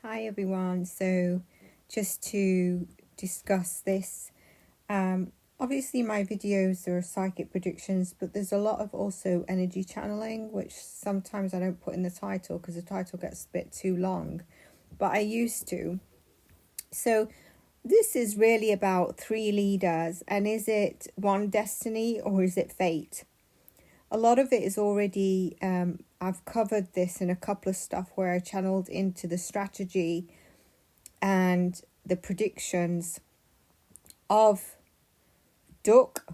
Hi everyone, so just to discuss this, obviously my videos are psychic predictions, but there's a lot of also energy channeling, which sometimes I don't put in the title because the title gets a bit too long, but I used to. So this is really about three leaders, and is it one destiny or is it fate? A lot of it is already, I've covered this in a couple of stuff where I channeled into the strategy and the predictions of Duck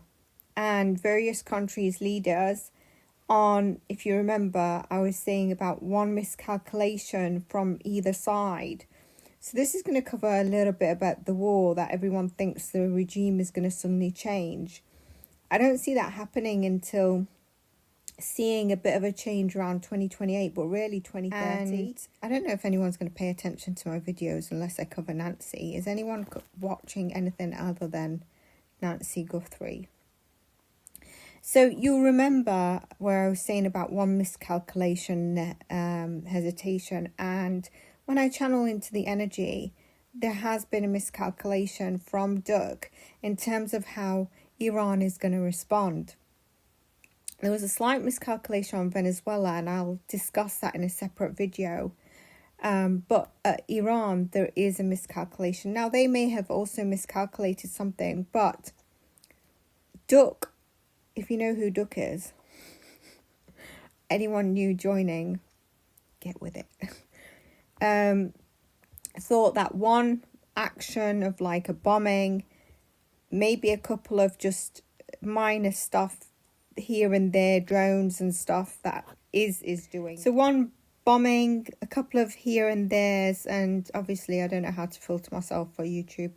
and various countries' leaders on, if you remember, I was saying about one miscalculation from either side. So this is going to cover a little bit about the war that everyone thinks the regime is going to suddenly change. I don't see that happening until seeing a bit of a change around 2028, but really 2030. And I don't know if anyone's going to pay attention to my videos unless I cover Nancy. Is anyone watching anything other than Nancy Guthrie? So you'll remember where I was saying about one miscalculation, hesitation, and when I channel into the energy, there has been a miscalculation from Duck in terms of how Iran is going to respond. There was a slight miscalculation on Venezuela, and I'll discuss that in a separate video. But Iran, there is a miscalculation. Now, they may have also miscalculated something, but Duck, if you know who Duck is, anyone new joining, get with it. Thought that one action of like a bombing, maybe a couple of just minor stuff here and there, drones and stuff that is doing. So one bombing, a couple of here and there's, and obviously I don't know how to filter myself for YouTube.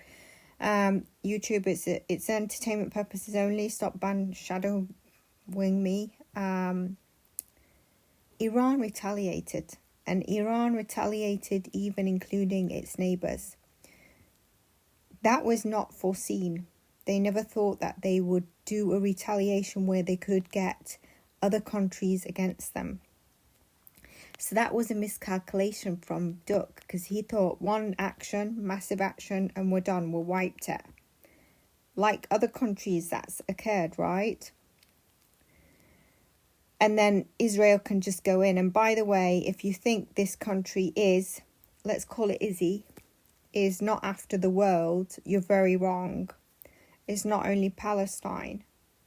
YouTube, it's entertainment purposes only. Stop shadowing me. Iran retaliated, and Iran retaliated even including its neighbours. That was not foreseen. They never thought that they would do a retaliation where they could get other countries against them. So that was a miscalculation from Duck, because he thought one action, massive action, and we're done, we're wiped it. Like other countries, that's occurred, right? And then Israel can just go in. And by the way, if you think this country is, let's call it Izzy, is not after the world, you're very wrong. It's not only Palestine.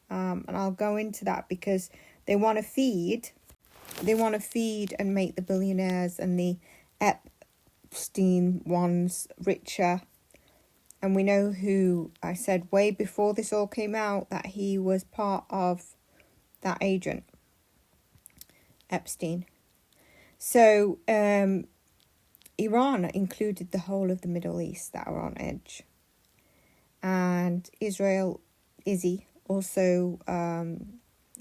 And I'll go into that because they want to feed and make the billionaires and the Epstein ones richer. And we know who, I said way before this all came out, that he was part of that agent, Epstein. So Iran included the whole of the Middle East that are on edge. And Israel, Izzy, also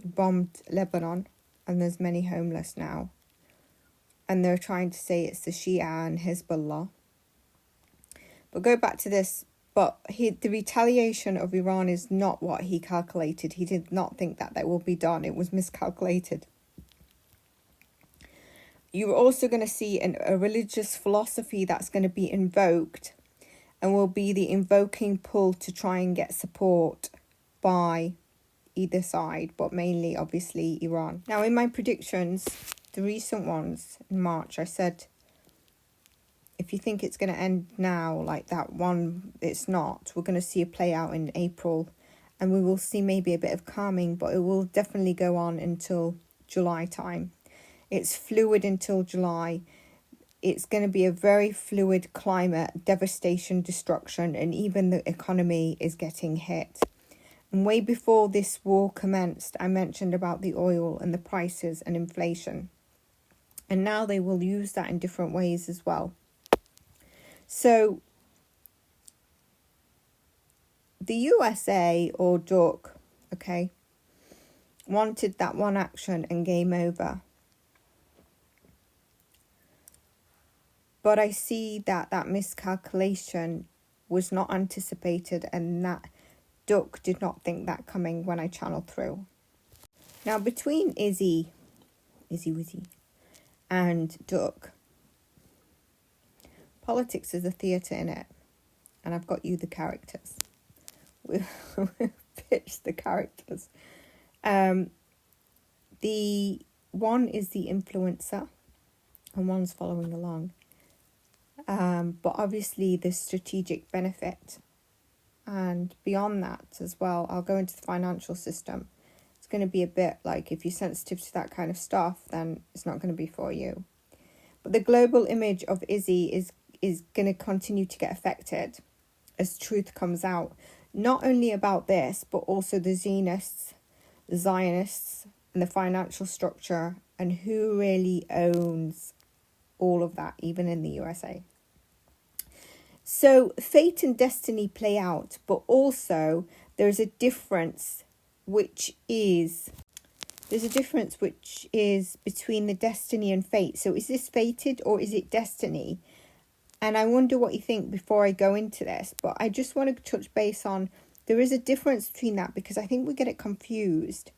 bombed Lebanon, and there's many homeless now. And they're trying to say it's the Shia and Hezbollah. But go back to this. But the retaliation of Iran is not what he calculated. He did not think that will be done. It was miscalculated. You're also going to see a religious philosophy that's going to be invoked, and will be the invoking pull to try and get support by either side, but mainly, obviously, Iran. Now, in my predictions, the recent ones in March, I said, if you think it's going to end now, like that one, it's not. We're going to see a play out in April, and we will see maybe a bit of calming, but it will definitely go on until July time. It's fluid until July. It's going to be a very fluid climate, devastation, destruction, and even the economy is getting hit. And way before this war commenced, I mentioned about the oil and the prices and inflation. And now they will use that in different ways as well. So the USA or Duck, okay, wanted that one action and game over. But I see that miscalculation was not anticipated, and that Duck did not think that coming when I channeled through. Now, between Izzy Wizzy, and Duck, Politics is a theatre in it, and I've got you the characters. We've pitched the characters. The one is the influencer, and one's following along. But obviously there's strategic benefit. And beyond that as well, I'll go into the financial system. It's going to be a bit like, if you're sensitive to that kind of stuff, then it's not going to be for you. But the global image of Izzy is going to continue to get affected as truth comes out. Not only about this, but also the Zionists, and the financial structure, and who really owns all of that, even in the USA. So fate and destiny play out, but also there's a difference which is between the destiny and fate. So is this fated or is it destiny? And I wonder what you think before I go into this, but I just want to touch base on, there is a difference between that, because I think we get it confused.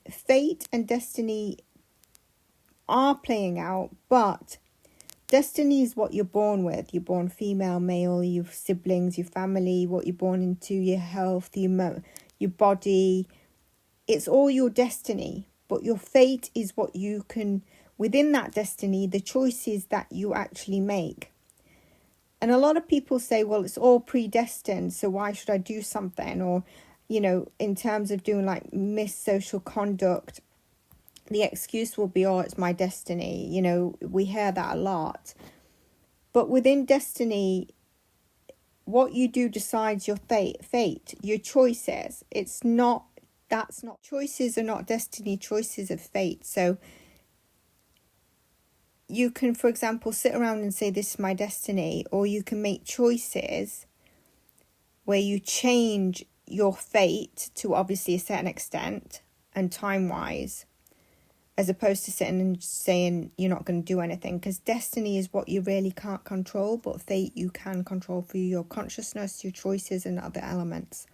Fate and destiny are playing out, but destiny is what you're born with. You're born female, male, your siblings, your family, what you're born into, your health, your body. It's all your destiny, but your fate is what you can, within that destiny, the choices that you actually make. And a lot of people say, well, it's all predestined, so why should I do something? Or, in terms of doing like Miss Social Conduct, the excuse will be, oh, it's my destiny. We hear that a lot. But within destiny, what you do decides your fate, your choices. Choices are not destiny, choices are fate. So you can, for example, sit around and say, this is my destiny, or you can make choices where you change your fate to obviously a certain extent and time-wise, as opposed to sitting and saying you're not going to do anything, because destiny is what you really can't control, but fate you can control through your consciousness, your choices, and other elements.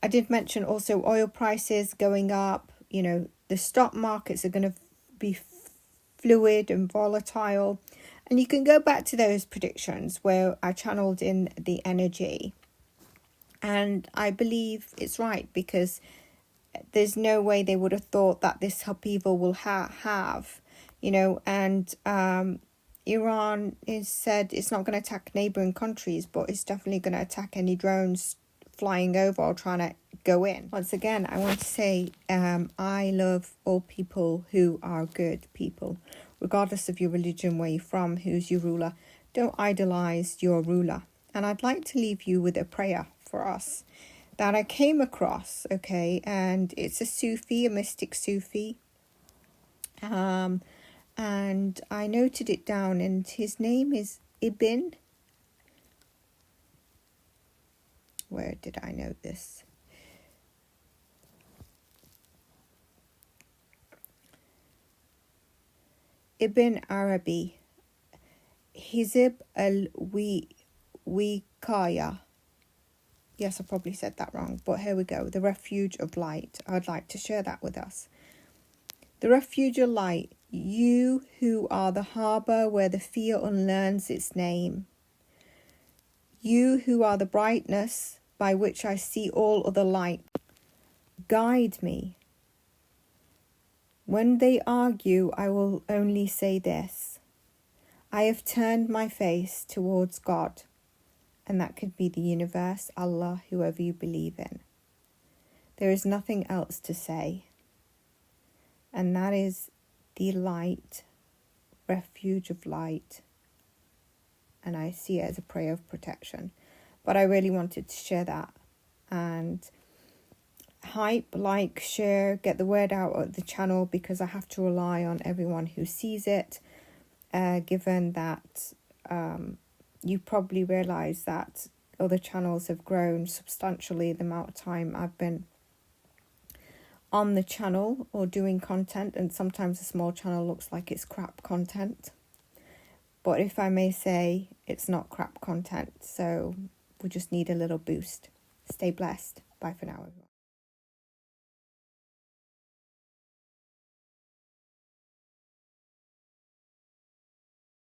I did mention also oil prices going up. The stock markets are going to be fluid and volatile. And you can go back to those predictions where I channeled in the energy. And I believe it's right, because there's no way they would have thought that this upheaval will have, and Iran is said it's not going to attack neighbouring countries, but it's definitely going to attack any drones flying over or trying to go in. Once again, I want to say I love all people who are good people, regardless of your religion, where you're from, who's your ruler. Don't idolize your ruler. And I'd like to leave you with a prayer for us that I came across, okay, and it's a mystic Sufi, and I noted it down, and his name is Ibn. Where did I note this? Ibn Arabi, Hizb al-Wiqaya. Yes, I probably said that wrong, but here we go. The refuge of light. I'd like to share that with us. The refuge of light, you who are the harbour where the fear unlearns its name. You who are the brightness by which I see all other light. Guide me. When they argue, I will only say this. I have turned my face towards God. And that could be the universe, Allah, whoever you believe in. There is nothing else to say. And that is the light, refuge of light. And I see it as a prayer of protection. But I really wanted to share that. And hype, like, share, get the word out of the channel, because I have to rely on everyone who sees it. Given that you probably realise that other channels have grown substantially the amount of time I've been on the channel or doing content, and sometimes a small channel looks like it's crap content. But if I may say, it's not crap content, so we just need a little boost. Stay blessed. Bye for now, everyone.